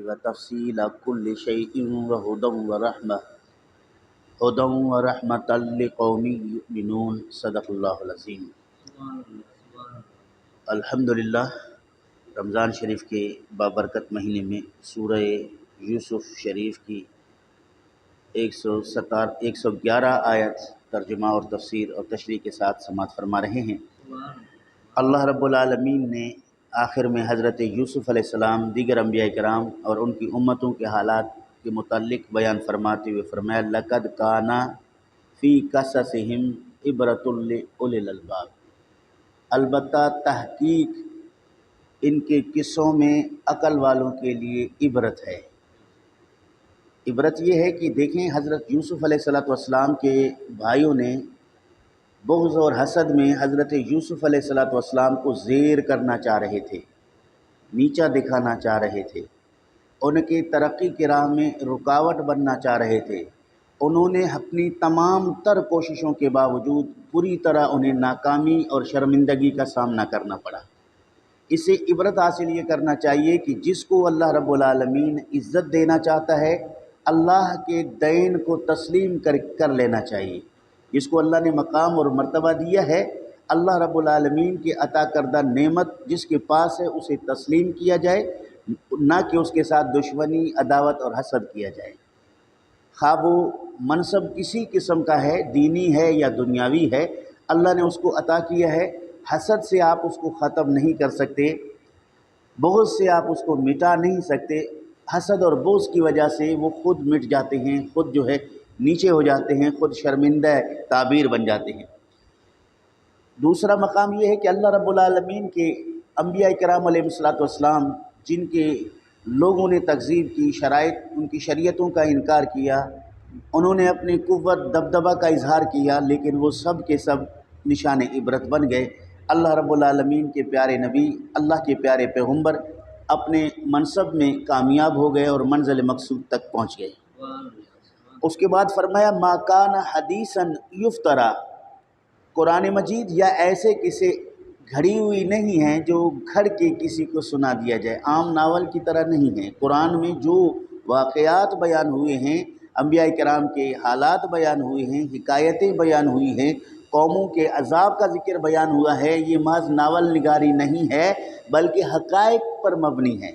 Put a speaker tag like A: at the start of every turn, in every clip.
A: وتفصيل كل شيء وهدى ورحمة لقوم يؤمنون صدق اللہ العظیم۔ الحمدللہ، رمضان شریف کے بابرکت مہینے میں سورہ یوسف شریف کی 111 آیت ترجمہ اور تفسیر اور تشریح کے ساتھ سماعت فرما رہے ہیں۔ اللہ رب العالمین نے آخر میں حضرت یوسف علیہ السلام، دیگر انبیاء کرام اور ان کی امتوں کے حالات کے متعلق بیان فرماتے ہوئے فرمایا لَقَدْ كَانَ فِي قَصَصِهِمْ عِبْرَةٌ لِأُولِي الْأَلْبَابِ، البتہ تحقیق ان کے قصوں میں عقل والوں کے لیے عبرت ہے۔ عبرت یہ ہے کہ دیکھیں، حضرت یوسف علیہ السلام کے بھائیوں نے بغض اور حسد میں حضرت یوسف علیہ السلام کو زیر کرنا چاہ رہے تھے، نیچا دکھانا چاہ رہے تھے، ان کی ترقی کی راہ میں رکاوٹ بننا چاہ رہے تھے۔ انہوں نے اپنی تمام تر کوششوں کے باوجود پوری طرح انہیں ناکامی اور شرمندگی کا سامنا کرنا پڑا۔ اس سے عبرت حاصل یہ کرنا چاہیے کہ جس کو اللہ رب العالمین عزت دینا چاہتا ہے، اللہ کے دین کو تسلیم کر لینا چاہیے۔ جس کو اللہ نے مقام اور مرتبہ دیا ہے، اللہ رب العالمین کے عطا کردہ نعمت جس کے پاس ہے اسے تسلیم کیا جائے، نہ کہ اس کے ساتھ دشمنی، عداوت اور حسد کیا جائے۔ خواہ وہ منصب کسی قسم کا ہے، دینی ہے یا دنیاوی ہے، اللہ نے اس کو عطا کیا ہے۔ حسد سے آپ اس کو ختم نہیں کر سکتے، بغض سے آپ اس کو مٹا نہیں سکتے۔ حسد اور بغض کی وجہ سے وہ خود مٹ جاتے ہیں، خود جو ہے نیچے ہو جاتے ہیں، خود شرمندہ تعبیر بن جاتے ہیں۔ دوسرا مقام یہ ہے کہ اللہ رب العالمین کے انبیاء کرام علیہ السلام جن کے لوگوں نے تکذیب کی، شرائط ان کی شریعتوں کا انکار کیا، انہوں نے اپنی قوت دبدبہ کا اظہار کیا، لیکن وہ سب کے سب نشان عبرت بن گئے۔ اللہ رب العالمین کے پیارے نبی، اللہ کے پیارے پیغمبر اپنے منصب میں کامیاب ہو گئے اور منزل مقصود تک پہنچ گئے۔ اس کے بعد فرمایا ما کان حدیثا یفترا، قرآن مجید یا ایسے کسی گھڑی ہوئی نہیں ہیں جو گھڑ کے کسی کو سنا دیا جائے، عام ناول کی طرح نہیں ہے۔ قرآن میں جو واقعات بیان ہوئے ہیں، انبیاء کرام کے حالات بیان ہوئے ہیں، حکایتیں بیان ہوئی ہیں، قوموں کے عذاب کا ذکر بیان ہوا ہے، یہ محض ناول نگاری نہیں ہے بلکہ حقائق پر مبنی ہے،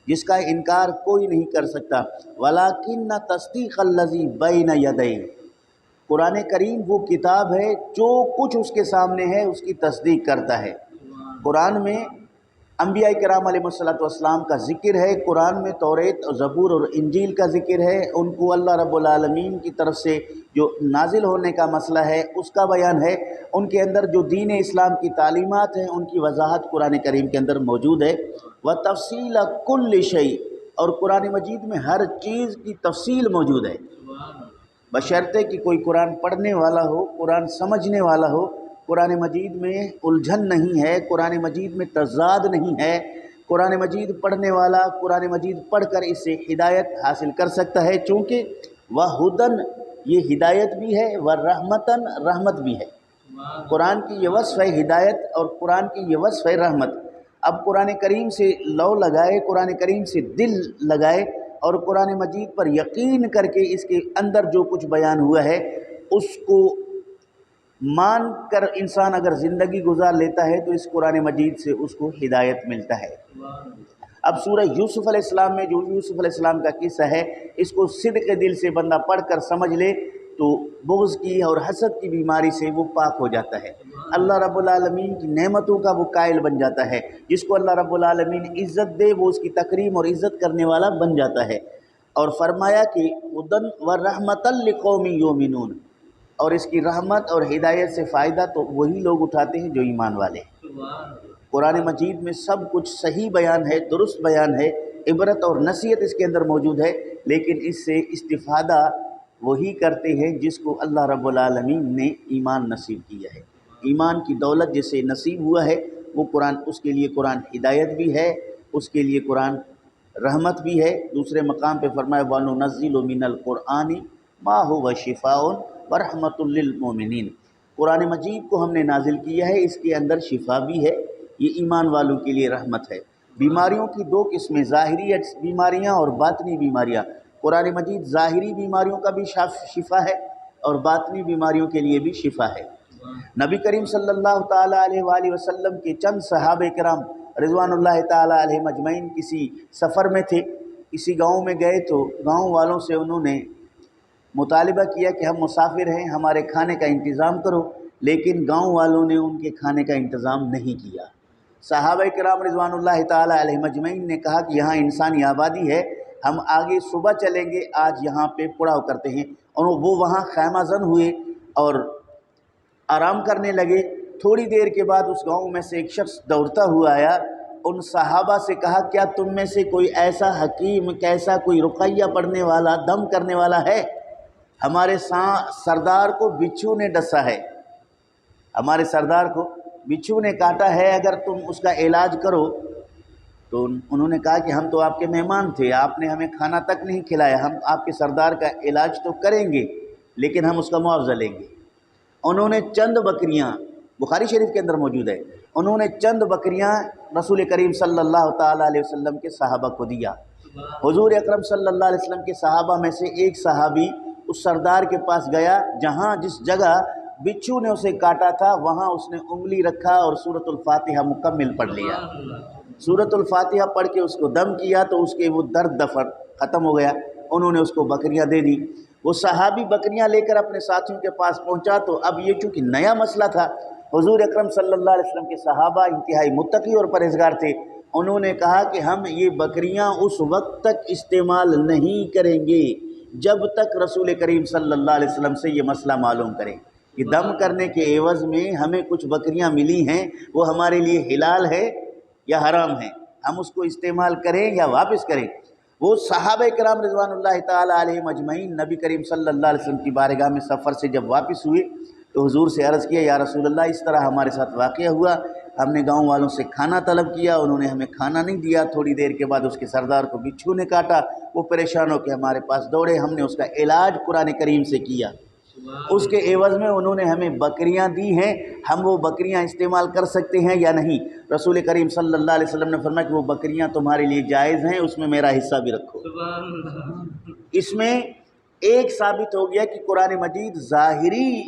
A: جس کا انکار کوئی نہیں کر سکتا۔ وَلَٰكِنَّ تَصْدِيقَ الَّذِي بَيْنَ يَدَيْهِ، قرآن کریم وہ کتاب ہے جو کچھ اس کے سامنے ہے اس کی تصدیق کرتا ہے۔ قرآن میں انبیاء کرام علیہ السلام کا ذکر ہے، قرآن میں توریت اور زبور اور انجیل کا ذکر ہے، ان کو اللہ رب العالمین کی طرف سے جو نازل ہونے کا مسئلہ ہے اس کا بیان ہے، ان کے اندر جو دین اسلام کی تعلیمات ہیں ان کی وضاحت قرآن کریم کے اندر موجود ہے۔ وَتَفْصِيلَ كُلِّ شَيْءٍ، اور قرآن مجید میں ہر چیز کی تفصیل موجود ہے، بشرطے کہ کوئی قرآن پڑھنے والا ہو، قرآن سمجھنے والا ہو۔ قرآن مجید میں الجھن نہیں ہے، قرآن مجید میں تضاد نہیں ہے۔ قرآن مجید پڑھنے والا قرآن مجید پڑھ کر اس سے ہدایت حاصل کر سکتا ہے، چونکہ وَہُدًى، یہ ہدایت بھی ہے، وَرَحْمَةً، رحمت بھی ہے۔ قرآن کی یہ وصف ہے ہدایت اور قرآن کی یہ وصف ہے رحمت۔ اب قرآن کریم سے لو لگائے، قرآن کریم سے دل لگائے اور قرآن مجید پر یقین کر کے اس کے اندر جو کچھ بیان ہوا ہے اس کو مان کر انسان اگر زندگی گزار لیتا ہے تو اس قرآن مجید سے اس کو ہدایت ملتا ہے۔ اب سورہ یوسف علیہ السلام میں جو یوسف علیہ السلام کا قصہ ہے، اس کو صدق دل سے بندہ پڑھ کر سمجھ لے تو بغض کی اور حسد کی بیماری سے وہ پاک ہو جاتا ہے، اللہ رب العالمین کی نعمتوں کا وہ قائل بن جاتا ہے۔ جس کو اللہ رب العالمین عزت دے وہ اس کی تکریم اور عزت کرنے والا بن جاتا ہے۔ اور فرمایا کہ ہدًى وَرَحْمَةً لِقَوْمٍ يُؤْمِنُونَ، اور اس کی رحمت اور ہدایت سے فائدہ تو وہی لوگ اٹھاتے ہیں جو ایمان والے ہیں۔ قرآن مجید میں سب کچھ صحیح بیان ہے، درست بیان ہے، عبرت اور نصیحت اس کے اندر موجود ہے، لیکن اس سے استفادہ وہی کرتے ہیں جس کو اللہ رب العالمین نے ایمان نصیب کیا ہے۔ ایمان کی دولت جسے نصیب ہوا ہے وہ قرآن، اس کے لیے قرآن ہدایت بھی ہے، اس کے لیے قرآن رحمت بھی ہے۔ دوسرے مقام پہ فرمایا وَنُنَزِّلُ مِنَ الْقُرْآنِ مَا هُوَ شِفَاءٌ وَرَحْمَةٌ لِّلْمُؤْمِنِينَ، قرآن مجید کو ہم نے نازل کیا ہے، اس کے اندر شفا بھی ہے، یہ ایمان والوں کے لیے رحمت ہے۔ بیماریوں کی دو قسمیں، ظاہری بیماریاں اور باطنی بیماریاں۔ قرآن مجید ظاہری بیماریوں کا بھی شفا ہے اور باطنی بیماریوں کے لیے بھی شفا ہے۔ نبی کریم صلی اللہ تعالیٰ علیہ وآلہ وسلم کے چند صحابہ کرام رضوان اللہ تعالیٰ علیہم اجمعین کسی سفر میں تھے، کسی گاؤں میں گئے تو گاؤں والوں سے انہوں نے مطالبہ کیا کہ ہم مسافر ہیں، ہمارے کھانے کا انتظام کرو، لیکن گاؤں والوں نے ان کے کھانے کا انتظام نہیں کیا۔ صحابہ کرام رضوان اللہ تعالیٰ علیہم اجمعین نے کہا کہ یہاں انسانی آبادی ہے، ہم آگے صبح چلیں گے، آج یہاں پہ پڑاؤ کرتے ہیں۔ اور وہ وہاں خیمہ زن ہوئے اور آرام کرنے لگے۔ تھوڑی دیر کے بعد اس گاؤں میں سے ایک شخص دوڑتا ہوا آیا، ان صحابہ سے کہا کیا تم میں سے کوئی ایسا حکیم، کیسا کوئی رقیہ پڑھنے والا، دم کرنے والا ہے؟ ہمارے سردار کو بچھو نے ڈسا ہے، ہمارے سردار کو بچھو نے کاٹا ہے، اگر تم اس کا علاج کرو۔ تو انہوں نے کہا کہ ہم تو آپ کے مہمان تھے، آپ نے ہمیں کھانا تک نہیں کھلایا، ہم آپ کے سردار کا علاج تو کریں گے لیکن ہم اس کا معاوضہ لیں گے۔ انہوں نے چند بکریاں، بخاری شریف کے اندر موجود ہے، انہوں نے چند بکریاں رسول کریم صلی اللہ تعالیٰ علیہ وسلم کے صحابہ کو دیا۔ حضور اکرم صلی اللہ علیہ وسلم کے صحابہ میں سے ایک صحابی اس سردار کے پاس گیا، جس جگہ بچھو نے اسے کاٹا تھا وہاں اس نے انگلی رکھا اور سورۃ الفاتحہ مکمل پڑھ لیا۔ سورۃ الفاتحہ پڑھ کے اس کو دم کیا تو اس کے وہ درد دفن ختم ہو گیا۔ انہوں نے اس کو بکریاں دے دی۔ وہ صحابی بکریاں لے کر اپنے ساتھیوں کے پاس پہنچا تو اب یہ چونکہ نیا مسئلہ تھا، حضور اکرم صلی اللہ علیہ وسلم کے صحابہ انتہائی متقی اور پرہیزگار تھے، انہوں نے کہا کہ ہم یہ بکریاں اس وقت تک استعمال نہیں کریں گے جب تک رسول کریم صلی اللہ علیہ وسلم سے یہ مسئلہ معلوم کریں کہ دم کرنے کے عوض میں ہمیں کچھ بکریاں ملی ہیں، وہ ہمارے لیے حلال ہے یا حرام ہے، ہم اس کو استعمال کریں یا واپس کریں۔ وہ صحابہ کرام رضوان اللہ تعالیٰ علیہم اجمعین نبی کریم صلی اللہ علیہ وسلم کی بارگاہ میں سفر سے جب واپس ہوئے تو حضور سے عرض کیا، یا رسول اللہ اس طرح ہمارے ساتھ واقعہ ہوا، ہم نے گاؤں والوں سے کھانا طلب کیا، انہوں نے ہمیں کھانا نہیں دیا، تھوڑی دیر کے بعد اس کے سردار کو بچھو نے کاٹا، وہ پریشان ہو کے ہمارے پاس دوڑے، ہم نے اس کا علاج قرآن کریم سے کیا، اس کے عوض میں انہوں نے ہمیں بکریاں دی ہیں، ہم وہ بکریاں استعمال کر سکتے ہیں یا نہیں؟ رسول کریم صلی اللہ علیہ وسلم نے فرمایا کہ وہ بکریاں تمہارے لیے جائز ہیں، اس میں میرا حصہ بھی رکھو۔ اس میں ایک ثابت ہو گیا کہ قرآن مجید ظاہری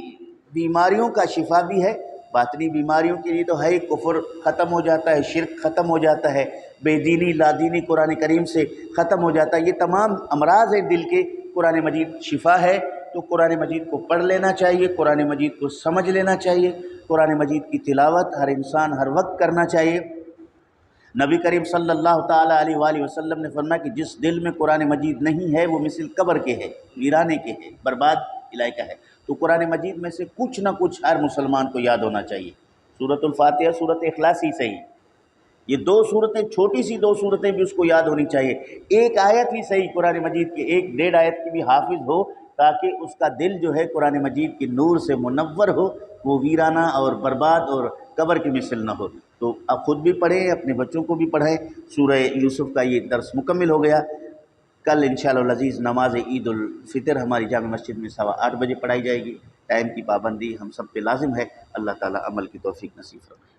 A: بیماریوں کا شفا بھی ہے، باطنی بیماریوں کے لیے تو ہے، کفر ختم ہو جاتا ہے، شرک ختم ہو جاتا ہے، بے دینی لادینی قرآن کریم سے ختم ہو جاتا ہے، یہ تمام امراض ہیں دل کے، قرآن مجید شفا ہے۔ تو قرآن مجید کو پڑھ لینا چاہیے، قرآن مجید کو سمجھ لینا چاہیے، قرآن مجید کی تلاوت ہر انسان ہر وقت کرنا چاہیے۔ نبی کریم صلی اللہ تعالیٰ علیہ وآلہ وسلم نے فرمایا کہ جس دل میں قرآن مجید نہیں ہے وہ مثل قبر کے ہے، ویرانے کے ہے، برباد علاقہ ہے۔ تو قرآن مجید میں سے کچھ نہ کچھ ہر مسلمان کو یاد ہونا چاہیے، سورۃ الفاتحہ، سورۃ اخلاص ہی صحیح، یہ دو صورتیں، چھوٹی سی دو صورتیں بھی اس کو یاد ہونی چاہیے، ایک آیت ہی صحیح قرآن مجید کی، 1-1.5 آیت کی بھی حافظ ہو تاکہ اس کا دل جو ہے قرآن مجید کے نور سے منور ہو، وہ ویرانہ اور برباد اور قبر کی مثل نہ ہو۔ تو آپ خود بھی پڑھیں، اپنے بچوں کو بھی پڑھائیں۔ سورہ یوسف کا یہ درس مکمل ہو گیا۔ کل انشاءاللہ العزیز نماز عید الفطر ہماری جامع مسجد میں 8:15 بجے پڑھائی جائے گی۔ ٹائم کی پابندی ہم سب پہ لازم ہے، اللہ تعالیٰ عمل کی توفیق نصیب فرمائے۔